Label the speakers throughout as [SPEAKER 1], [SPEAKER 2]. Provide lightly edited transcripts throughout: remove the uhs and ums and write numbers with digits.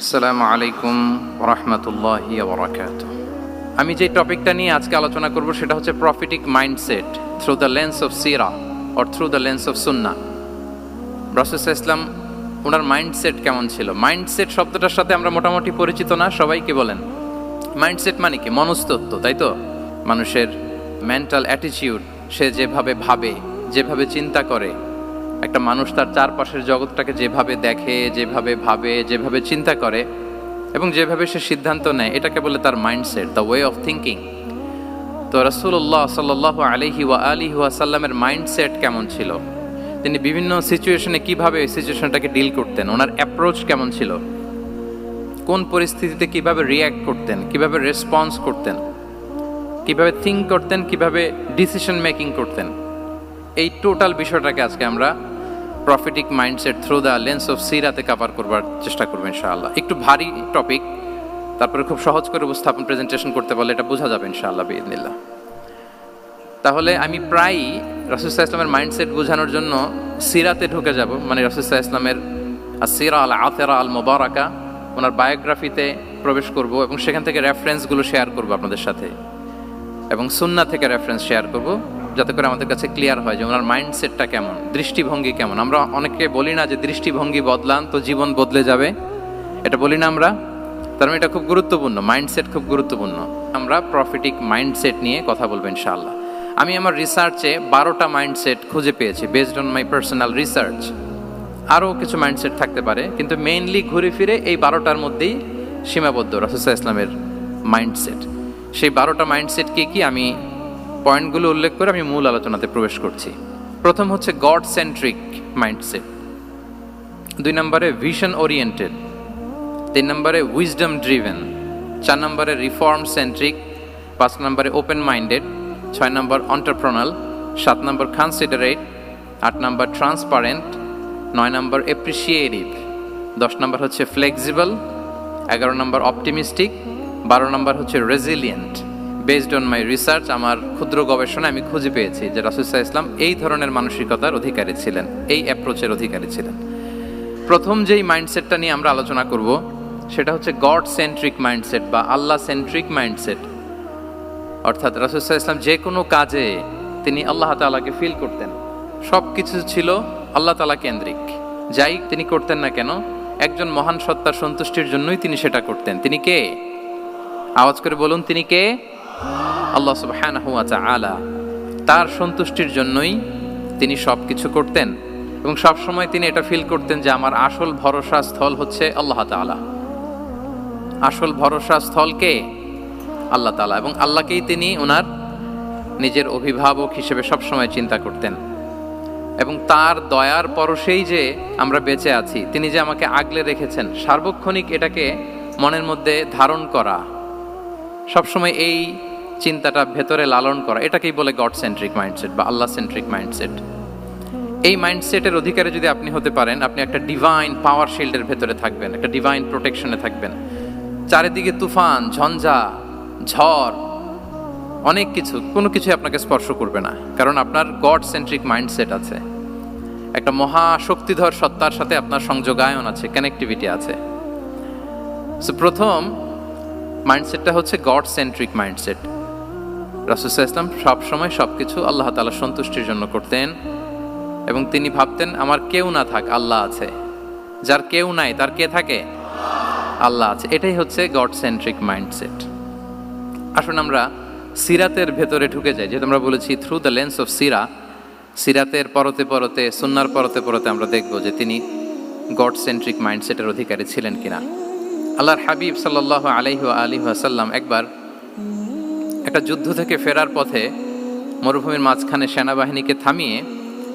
[SPEAKER 1] আসসালামু আলাইকুম রাহমাতুল্লাহি ওয়া বারাকাতুহু। আমি যে টপিকটা নিয়ে আজকে আলোচনা করব সেটা হচ্ছে prophetic mindset through the lens of সিরা or through the lens of সুন্নাহ। রাসূল সাল্লাল্লাহু আলাইহি ওয়াসাল্লাম ওনার মাইন্ডসেট কেমন ছিল? মাইন্ডসেট শব্দটার সাথে আমরা মোটামুটি পরিচিত না, সবাইকে বলেন মাইন্ডসেট মানে কি? মনস্তত্ত্ব, তাই তো? মানুষের মেন্টাল অ্যাটিটিউড, সে যেভাবে ভাবে, যেভাবে চিন্তা করে, একটা মানুষ তার চারপাশের জগৎটাকে যেভাবে দেখে, যেভাবে ভাবে, যেভাবে চিন্তা করে এবং যেভাবে সে সিদ্ধান্ত নেয়, এটাকে বলে তার mindset, the way of thinking. তো রাসূলুল্লাহ সাল্লাল্লাহু আলাইহি ওয়া আলিহি ওয়াসাল্লামের মাইন্ডসেট কেমন ছিল? তিনি বিভিন্ন সিচুয়েশনে কিভাবে ওই সিচুয়েশনটাকে ডিল করতেন, ওনার অ্যাপ্রোচ কেমন ছিল, কোন পরিস্থিতিতে কিভাবে রিয়্যাক্ট করতেন, কিভাবে রেসপন্স করতেন, কিভাবে থিঙ্ক করতেন, কিভাবে ডিসিশন মেকিং করতেন, এই টোটাল বিষয়টাকে আজকে আমরা prophetic mindset through the lens of সিরাতে কভার করবার চেষ্টা করবো ইনশাআল্লাহ। একটু ভারী টপিক, তারপরে খুব সহজ করে উপস্থাপন প্রেজেন্টেশন করতে পারলে এটা বোঝা যাবে ইনশাআল্লাহ বিইذنিল্লাহ। তাহলে আমি প্রায়ই রাসূল সাল্লাল্লাহু আলাইহি ওয়াসাল্লামের মাইন্ডসেট বোঝানোর জন্য সিরাতে ঢুকে যাব, মানে রাসূল সাল্লাল্লাহু আলাইহি ওয়াসাল্লামের আসিরা আল আতিরা আল মুবারাকা, ওনার বায়োগ্রাফিতে প্রবেশ করব এবং সেখান থেকে রেফারেন্সগুলো শেয়ার করব আপনাদের সাথে, এবং সুন্নাহ থেকে রেফারেন্স শেয়ার করব, যাতে করে আমাদের কাছে ক্লিয়ার হয় যে ওনার মাইন্ডসেটটা কেমন, দৃষ্টিভঙ্গি কেমন। আমরা অনেকে বলি না যে দৃষ্টিভঙ্গি বদলান তো জীবন বদলে যাবে, এটা বলি না আমরা? তার মানে এটা খুব গুরুত্বপূর্ণ, মাইন্ডসেট খুব গুরুত্বপূর্ণ। আমরা প্রফিটিক মাইন্ডসেট নিয়ে কথা বলবো ইনশাআল্লাহ। আমি আমার রিসার্চে 12টা মাইন্ডসেট খুঁজে পেয়েছি, based on my personal research. আরও কিছু মাইন্ডসেট থাকতে পারে, কিন্তু মেইনলি ঘুরে ফিরে এই 12টার মধ্যেই সীমাবদ্ধ রাসূল সাল্লাল্লাহু আলাইহি ওয়াসাল্লামের মাইন্ডসেট। সেই 12টা মাইন্ডসেট কি আমি পয়েন্টগুলো উল্লেখ করে আমি মূল আলোচনাতে প্রবেশ করছি। প্রথম হচ্ছে গড সেন্ট্রিক মাইন্ডসেট, 2 নম্বরে ভিশন ওরিয়েন্টেড, 3 নম্বরে উইজডম ড্রিভেন, 4 নম্বরে রিফর্ম সেন্ট্রিক, 5 নম্বরে ওপেন মাইন্ডেড, 6 নম্বর এন্টারপ্রেনাল, 7 নম্বর কনসিডারেট, 8 নম্বর ট্রান্সপারেন্ট, 9 নম্বর অ্যাপ্রিসিয়েটিভ, 10 নম্বর হচ্ছে ফ্লেক্সিবল, 11 নম্বর অপটিমিস্টিক, 12 নম্বর হচ্ছে resilient. Based on my research, আমার ক্ষুদ্র গবেষণা আমি খুঁজে পেয়েছি যে রাসূল সাল্লাল্লাহু আলাইহি ওয়াসাল্লাম এই ধরনের মানসিকতার অধিকারী ছিলেন, এই অ্যাপ্রোচের অধিকারী ছিলেন। প্রথম যেই মাইন্ডসেটটা নিয়ে আমরা আলোচনা করব সেটা হচ্ছে গড সেন্ট্রিক মাইন্ডসেট বা আল্লাহ সেন্ট্রিক মাইন্ডসেট। অর্থাৎ রাসূল সাল্লাল্লাহু আলাইহি ওয়াসাল্লাম যে কোনো কাজে তিনি আল্লাহ তাআলাকে ফিল করতেন, সব কিছু ছিল আল্লাহ তাআলা কেন্দ্রিক। যাই তিনি করতেন না কেন, একজন মহান সত্তার সন্তুষ্টির জন্যই তিনি সেটা করতেন। তিনি কে? আওয়াজ করে বলুন, তিনি কে? আল্লাহ সুবহানাহু ওয়া তাআলা। তার সন্তুষ্টির জন্যই তিনি সব কিছু করতেন এবং সব সময় তিনি এটা ফিল করতেন যে আমার আসল ভরসা স্থল হচ্ছে আল্লাহ তাআলা। আসল ভরসা স্থল কে? আল্লাহ তাআলা। এবং আল্লাহকেই তিনি ওনার নিজের অভিভাবক হিসেবে সব সময় চিন্তা করতেন এবং তার দয়ার পরশেই যে আমরা বেঁচে আছি, তিনি যে আমাকে আগলে রেখেছেন, সার্বক্ষণিক এটাকে মনের মধ্যে ধারণ করা, সবসময় এই চিন্তাটা ভেতরে লালন করা, এটাকেই বলে গড সেন্ট্রিক মাইন্ডসেট বা আল্লাহ সেন্ট্রিক মাইন্ডসেট। এই মাইন্ডসেটের অধিকারী যদি আপনি হতে পারেন, আপনি একটা ডিভাইন পাওয়ার শিল্ডের ভেতরে থাকবেন, একটা ডিভাইন প্রোটেকশনে থাকবেন। চারিদিকে তুফান, ঝঞ্ঝা, ঝড়, অনেক কিছু, কোনো কিছু আপনাকে স্পর্শ করবে না, কারণ আপনার গড সেন্ট্রিক মাইন্ডসেট আছে। একটা মহা শক্তিধর সত্তার সাথে আপনার সংযোগায়ন আছে, কানেক্টিভিটি আছে। সো প্রথম মাইন্ডসেটটা হচ্ছে গড সেন্ট্রিক মাইন্ডসেট। রাসূল সাল্লাল্লাহু আলাইহি ওয়াসাল্লাম সবসময় সবকিছু আল্লাহ তাআলার সন্তুষ্টির জন্য করতেন এবং তিনি ভাবতেন আমার কেউ না থাক, আল্লাহ আছে। যার কেউ নাই তার কে থাকে? আল্লাহ আছে। এটাই হচ্ছে গড সেন্ট্রিক মাইন্ডসেট। আসুন আমরা সিরাতের ভেতরে ঢুকে যাই, যেহেতু আমরা বলেছি থ্রু দ্য লেন্স অফ সিরা। সিরাতের পরতে পরতে, সুন্নাহর পরতে পরতে আমরা দেখব যে তিনি গড সেন্ট্রিক মাইন্ডসেটের অধিকারী ছিলেন কিনা। আল্লাহর হাবিব সাল্লাল্লাহু আলাইহি ওয়া আলিহি ওয়াসাল্লাম একবার একটা যুদ্ধ থেকে ফেরার পথে মরুভূমির মাঝখানে সেনাবাহিনীকে থামিয়ে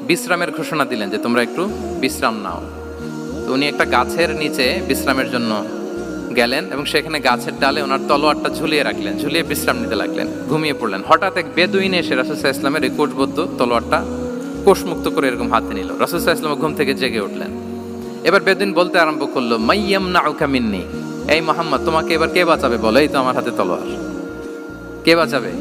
[SPEAKER 1] বিশ্রামের ঘোষণা দিলেন যে তোমরা একটু বিশ্রাম নাও। তো উনি একটা গাছের নিচে বিশ্রামের জন্য গেলেন এবং সেখানে গাছের ডালে ওনার তলোয়ারটা ঝুলিয়ে রাখলেন, ঝুলিয়ে বিশ্রাম নিতে লাগলেন, ঘুমিয়ে পড়লেন। হঠাৎ এক বেদুইন এসে রাসূল সাল্লাল্লাহু আলাইহি ওয়াসাল্লামের এই কোষবদ্ধ তলোয়ারটা কোষমুক্ত করে এরকম হাতে নিল। রাসূল সাল্লাল্লাহু আলাইহি ওয়াসাল্লাম ঘুম থেকে জেগে উঠলেন। এবার বেদুইন বলতে আরম্ভ করলো, মাইয়ামনাউকা মিন্নি, এই মুহাম্মদ তোমাকে এবার কে বাঁচাবে বলো, এই তো আমার হাতে তলোয়ার, কে বাঁচাবে?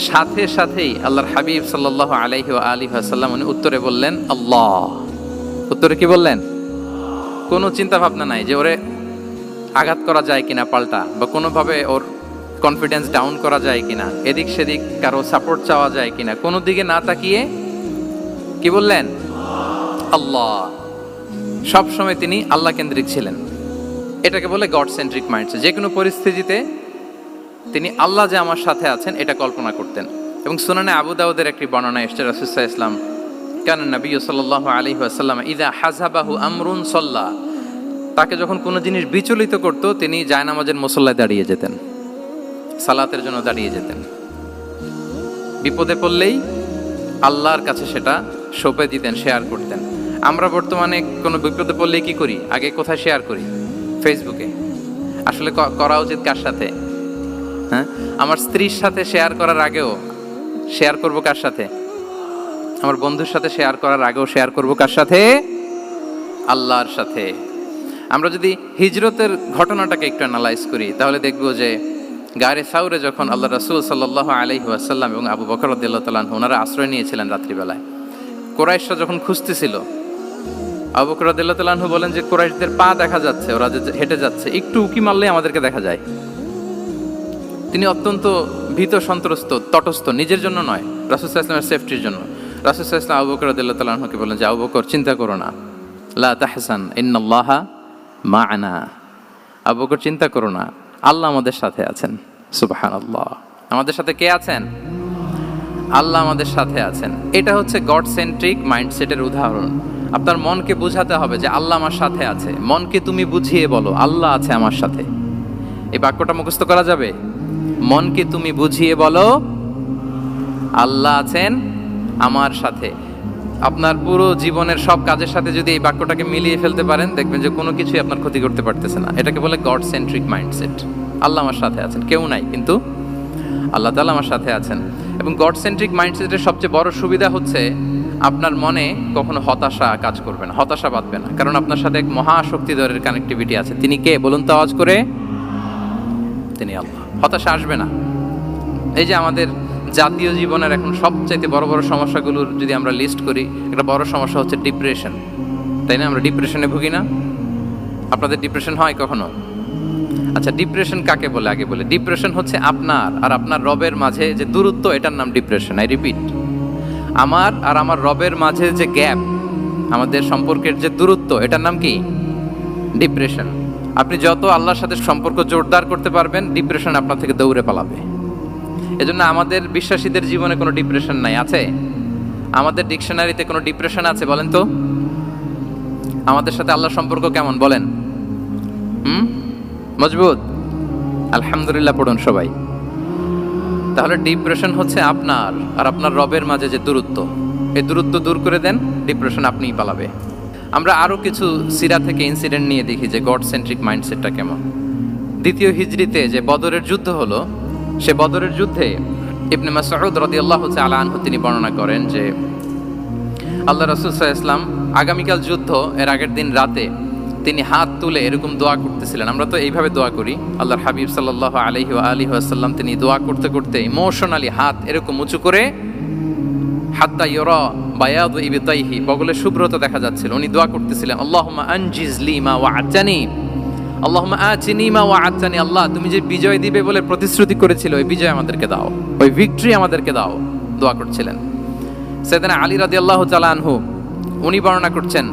[SPEAKER 1] সাথে সাথেই আল্লাহর হাবিব সাল্লাল্লাহু আলাইহি ওয়া আলিহি ওয়াসাল্লাম উনি উত্তরে বললেন আল্লাহ। উত্তরে কি বললেন? কোনো চিন্তা ভাবনা নাই যে ওরে আঘাত করা যায় কিনা পাল্টা, বা কোনোভাবে ওর কনফিডেন্স ডাউন করা যায় কিনা, এদিক সেদিক কারো সাপোর্ট চাওয়া যায় কিনা, কোনো দিকে না তাকিয়ে কি বললেন? আল্লাহ। সব সময় তিনি আল্লাহ কেন্দ্রিক ছিলেন। এটাকে বলে গড সেন্ট্রিক মাইন্ডসেট। যে কোনো পরিস্থিতিতে তিনি আল্লাহ যে আমার সাথে আছেন এটা কল্পনা করতেন। এবং সুনানে আবু দাউদের একটি বর্ণনা এসেছে, রাসূল সাল্লাল্লাহু আলাইহি ওয়াসাল্লাম কান নবী সাল্লাল্লাহু আলাইহি ওয়াসাল্লাম ইযা হাযাবাহু আমরুন সাল্লা, তাকে যখন কোনো জিনিস বিচলিত করত তিনি জায়নামাজের মুসল্লায় দাঁড়িয়ে যেতেন, সালাতের জন্য দাঁড়িয়ে যেতেন। বিপদে পড়লেই আল্লাহর কাছে সেটা সঁপে দিতেন, শেয়ার করতেন। আমরা বর্তমানে কোনো বিপদে পড়লেই কি করি? আগে কোথায় শেয়ার করি? ফেসবুকে। আসলে করা উচিত কার সাথে? হ্যাঁ, আমার স্ত্রীর সাথে শেয়ার করার আগেও শেয়ার করব কার সাথে? আমার বন্ধুর সাথে শেয়ার করার আগেও শেয়ার করব কার সাথে? আল্লাহর সাথে। আমরা যদি হিজরতের ঘটনাটাকে একটু অ্যানালাইজ করি তাহলে দেখব যে গারে সাউরে যখন আল্লাহ রাসূল সাল্লাল্লাহু আলাইহি ওয়াসাল্লাম এবং আবু বকর রাদিয়াল্লাহু তাআলা আনহু ওনারা আশ্রয় নিয়েছিলেন রাত্রিবেলায়, কুরাইশরা যখন খুঁজতেছিল, আবু বকর রাদিয়াল্লাহু তাআলা আনহু বলেন যে কুরাইশদের পা দেখা যাচ্ছে, ওরা যে হেঁটে যাচ্ছে, একটু উকি মারলেই আমাদেরকে দেখা যায়। তিনি অত্যন্ত ভীত সন্ত্রস্ত, তটস্থ, নিজের জন্য নয়, রাসূল সাল্লাল্লাহু আলাইহি ওয়াসাল্লামের সেফটির জন্য। রাসূল সাল্লাল্লাহু আলাইহি ওয়াসাল্লাম আবু বকর রাদিয়াল্লাহু তাআলা আনহুকে বলেন যে আবু বকর চিন্তা করো না, লা তাহসান ইন্নাল্লাহা মা'ানা, আবু বকর চিন্তা করো না, আল্লাহ আমাদের সাথে আছেন। সুবহানাল্লাহ। আমাদের সাথে কে আছেন? আল্লাহ আমাদের সাথে আছেন। এটা হচ্ছে গড সেন্ট্রিক মাইন্ডসেটের উদাহরণ। আপনার মনকে বোঝাতে হবে যে আল্লাহ আমার সাথে আছে। মনকে তুমি বুঝিয়ে বলো আল্লাহ আছে আমার সাথে। এই বাক্যটা মুখস্থ করা যাবে? মনকে তুমি বুঝিয়ে বলো আল্লাহ আছেন আমার সাথে। আপনার পুরো জীবনের সব কাজের সাথে যদি এই বাক্যটাকে মিলিয়ে ফেলতে পারেন দেখবেন যে কোনো কিছুই আপনার ক্ষতি করতে পারতেছে না। এটাকে বলে গড সেন্ট্রিক মাইন্ডসেট। আল্লাহ আমার সাথে আছেন, কেউ নাই কিন্তু আল্লাহ তাআলা আমার সাথে আছেন। এবং গড সেন্ট্রিক মাইন্ডসেটের সবচেয়ে বড় সুবিধা হচ্ছে আপনার মনে কখনো হতাশা কাজ করবে না, হতাশা বাঁধবে না, কারণ আপনার সাথে এক মহাশক্তিধরের কানেক্টিভিটি আছে। তিনি কে বলুন তো আওয়াজ করে? তিনি আল্লাহ। হতাশা আসবে না। এই যে আমাদের জাতীয় জীবনের এখন সবচাইতে বড় বড় সমস্যাগুলোর যদি আমরা লিস্ট করি, একটা বড় সমস্যা হচ্ছে ডিপ্রেশন, তাই না? আমরা ডিপ্রেশনে ভুগি না? আপনাদের ডিপ্রেশন হয় কখনো? আচ্ছা, ডিপ্রেশন কাকে বলে আগে বলে। ডিপ্রেশন হচ্ছে আপনার আর আপনার রবের মাঝে যে দূরত্ব, এটার নাম ডিপ্রেশন। আই রিপিট, আমার আর আমার রবের মাঝে যে গ্যাপ, আমাদের সম্পর্কের যে দূরত্ব, এটার নাম কি? ডিপ্রেশন। আপনি যত আল্লাহর সাথে সম্পর্ক জোরদার করতে পারবেন, ডিপ্রেশন আপনার থেকে দৌড়ে পালাবে। এজন্য আমাদের বিশ্বাসীদের জীবনে কোনো ডিপ্রেশন নাই। আছে? আমাদের ডিকশনারিতে কোনো ডিপ্রেশন আছে বলেন তো? আমাদের সাথে আল্লাহর সম্পর্ক কেমন বলেন? মজবুত? আলহামদুলিল্লাহ পড়ুন সবাই। তাহলে ডিপ্রেশন হচ্ছে আপনার আর আপনার রবের মাঝে যে দূরত্ব, এই দূরত্ব দূর করে দেন, ডিপ্রেশন আপনিই পালাবে। আমরা আরো কিছু সিরা থেকে ইনসিডেন্ট নিয়ে দেখি যে গড সেন্ট্রিক মাইন্ডসেটটা কেমন। দ্বিতীয় হিজরিতে যে বদরের যুদ্ধ হলো, সে বদরের যুদ্ধে ইবনে মাসউদ রাদিয়াল্লাহু তাআলা আনহু তিনি বর্ণনা করেন যে আল্লাহ রাসূল সাল্লাল্লাহু আলাইহি ওয়াসাল্লাম আগামীকাল যুদ্ধ, এর আগের দিন রাতে তিনি হাত তুলে এরকম দোয়া করতেছিলেন। আমরা তো এইভাবে দোয়া করি। আল্লাহর হাবিব সাল্লাল্লাহু আলাইহি ওয়াসাল্লাম তিনি দোয়া করতে করতে ইমোশনালি হাত এরকম উঁচু করে, হাত্তা ইউরা বায়াদু ইবতাইহি, বগলে শুভ্রতা দেখা যাচ্ছিল। উনি দোয়া করতেছিলেন আল্লাহুম্মা আনজিজ লি মা ওয়া'আতানি, আল্লাহুম্মা আতিনি মা ওয়া'আতানি, আল্লাহ তুমি যে বিজয় দিবে বলে প্রতিশ্রুতি করেছিল, ওই বিজয় আমাদেরকে দাও, ওই ভিক্টরি আমাদেরকে দাও। দোয়া করছিলেন। সাইয়েদনা আলী রাদিয়াল্লাহু তাআলা আনহু উনি বর্ণনা করছেন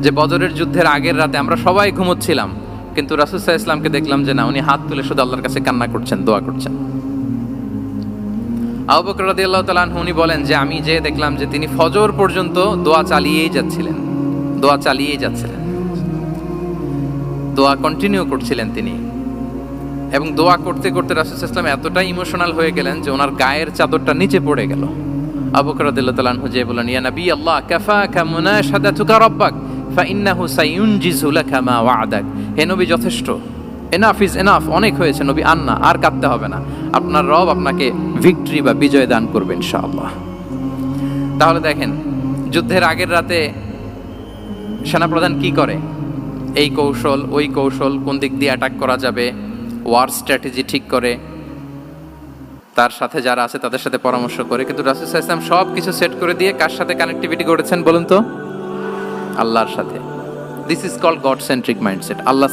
[SPEAKER 1] যে বদরের যুদ্ধের আগের রাতে আমরা সবাই ঘুমোচ্ছিলাম, কিন্তু রাসূল সাল্লাল্লাহু আলাইহি ওয়াসাল্লামকে দেখলাম যে না, উনি হাত তুলে শুধু আল্লাহর কাছে কান্না করছেন, দোয়া করছেন। আবু বকর রাদিয়াল্লাহু তাআলা আনহু উনি বলেন যে আমি যে দেখলাম যে তিনি ফজর পর্যন্ত দোয়া চালিয়েই যাচ্ছিলেন, দোয়া চালিয়েই যাচ্ছিলেন, দোয়া কন্টিনিউ করছিলেন তিনি। এবং দোয়া করতে করতে রাসূল সাল্লাল্লাহু আলাইহি ওয়াসাল্লাম এতটাই ইমোশনাল হয়ে গেলেন যে ওনার গায়ের চাদরটা নিচে পড়ে গেল। আবু বকর রাদিয়াল্লাহু তাআলা আনহু যে বলেন ইয়া নবী আল্লাহ কাফাকা মুনাশাদাতুকা রাব্বাক ফাইন্নাহু সাইউনজিজু লাকা মা ওয়া'দাক, হে নবী যথেষ্ট, এনাফ ইজ এনাফ, অনেক হয়েছে নবী, আন্না, আর কাঁদতে হবে না, আপনার রব আপনাকে ভিক্টরি বা বিজয় দান করবে ইনশাআল্লাহ। তাহলে দেখেন, যুদ্ধের আগের রাতে সেনাপ্রধান কি করে? এই কৌশল ওই কৌশল, কোন দিক দিয়ে অ্যাটাক করা যাবে, ওয়ার স্ট্র্যাটেজি ঠিক করে, তার সাথে যারা আছে তাদের সাথে পরামর্শ করে। কিন্তু রাসূল সাল্লাল্লাহু আলাইহি ওয়াসাল্লাম সব কিছু সেট করে দিয়ে কার সাথে কানেক্টিভিটি করেছেন বলুন তো? আল্লাহর সাথে। This is called God centric mindset, Allah